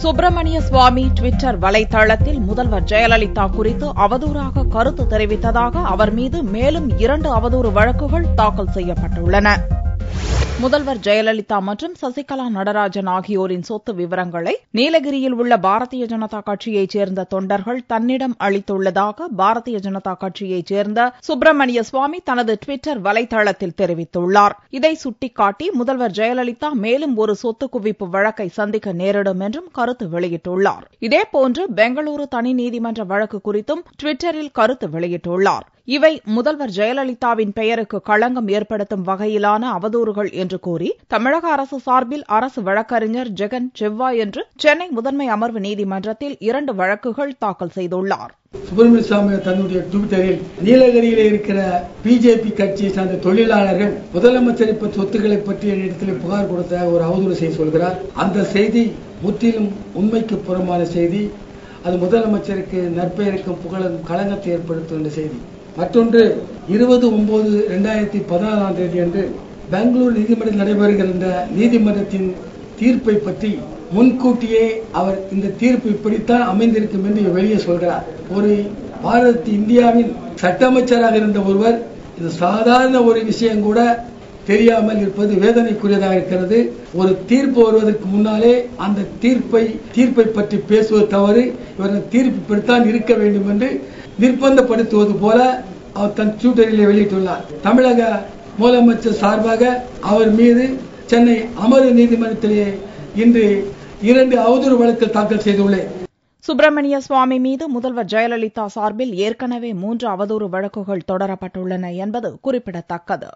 சுப்பிரமணிய சுவாமி Twitter வலைதளத்தில் முதல்வர் ஜெயலலிதா குறித்து அவதூறாக கருத்து தெரிவித்ததாக அவர் மீது மேலும் 2 அவதூறு வழக்குகள் தாக்கல் செய்யப்பட்டுள்ளன. முதல்வர் ஜெயலலிதா மற்றும் சசிகலா நடராஜன் ஆகியோரின் சொத்து விவரங்களை நீலகிரியில் உள்ள பாரதிய ஜனதா கட்சியைச் சேர்ந்த தொண்டர்கள் தன்னிடம் அளித்துள்ளதாக பாரதிய ஜனதா கட்சியைச் சேர்ந்த சுப்பிரமணிய சுவாமி தனது டுவிட்டர் வலைதளத்தில் தெரிவித்துள்ளார். இதை சுட்டிக்காட்டி முதல்வர் ஜெயலலிதா மேலும் ஒரு சொத்து குவிப்பு வழக்கை சந்திக்க நேரிடும் என்றும் கருத்து வெளியிட்டுள்ளார். இதேபோன்று பெங்களூரு தனி நீதிமன்ற வழக்கு குறித்தும் டுவிட்டரில் கருத்து வெளியிட்டுள்ளார். இவை முதல்வர் ஜெயலலிதாவின் பெயருக்கு களங்கம் ஏற்படுத்தும் வகையிலான அவதூறுகள் என்று கூறி தமிழக அரசு சார்பில் அரசு வழக்கறிஞர் ஜெகன் செவ்வாயன்று சென்னை முதன்மை அமர்வு நீதிமன்றத்தில் 2 வழக்குகள் தாக்கல் செய்துள்ளார். சுப்பிரமணிய சுவாமி தன்னுடைய ட்விட்டரில் நீலகிரியில் இருக்கிற பிஜேபி கட்சியை சார்ந்த தொழிலாளர்கள் முதலமைச்சரை சொத்துக்களை பற்றி என்னிடத்தில் புகார் கொடுத்த ஒரு அவதூறு செய்தி சொல்கிறார். அந்த செய்தி முற்றிலும் உண்மைக்கு புறம்பான செய்தி. அது முதலமைச்சருக்கு நற்பெயருக்கும் புகழும் களங்கத்தை ஏற்படுத்துகின்ற செய்தி. மற்றொன்று 20/9/2014 அன்று பெங்களூரு நீதிமன்றத்தில் நடைபெறுகின்ற நீதிமன்றத்தின் தீர்ப்பை பற்றி முன்கூட்டியே அவர் இந்த தீர்ப்பு இப்படித்தான் அமைந்திருக்கும் என்று வெளியே சொல்கிறார். ஒரு இந்தியாவின் சட்ட அமைச்சராக இருந்த ஒருவர் இது சாதாரண ஒரு விஷயம் கூட தெரியாமல் இருப்பது வேதனைக்குரியதாக இருக்கிறது. ஒரு தீர்ப்பு வருவதற்கு முன்னாலே அந்த தீர்ப்பை பற்றி பேசுவது தவறு. இவர்கள் தீர்ப்பு இப்படித்தான் இருக்க வேண்டும் என்று நிர்பந்தப்படுத்துவது போல அவர் தன் ட்விட்டரில் வெளியிட்டுள்ளார். தமிழக முதலமைச்சர் சார்பாக அவர் மீது சென்னை அமர்வு நீதிமன்றத்திலே இன்று 2 அவதூறு வழக்கு தாக்கல் செய்துள்ளேன். சுப்பிரமணிய சுவாமி மீது முதல்வர் ஜெயலலிதா சார்பில் ஏற்கனவே 3 அவதூறு வழக்குகள் தொடரப்பட்டுள்ளன என்பது குறிப்பிடத்தக்கது.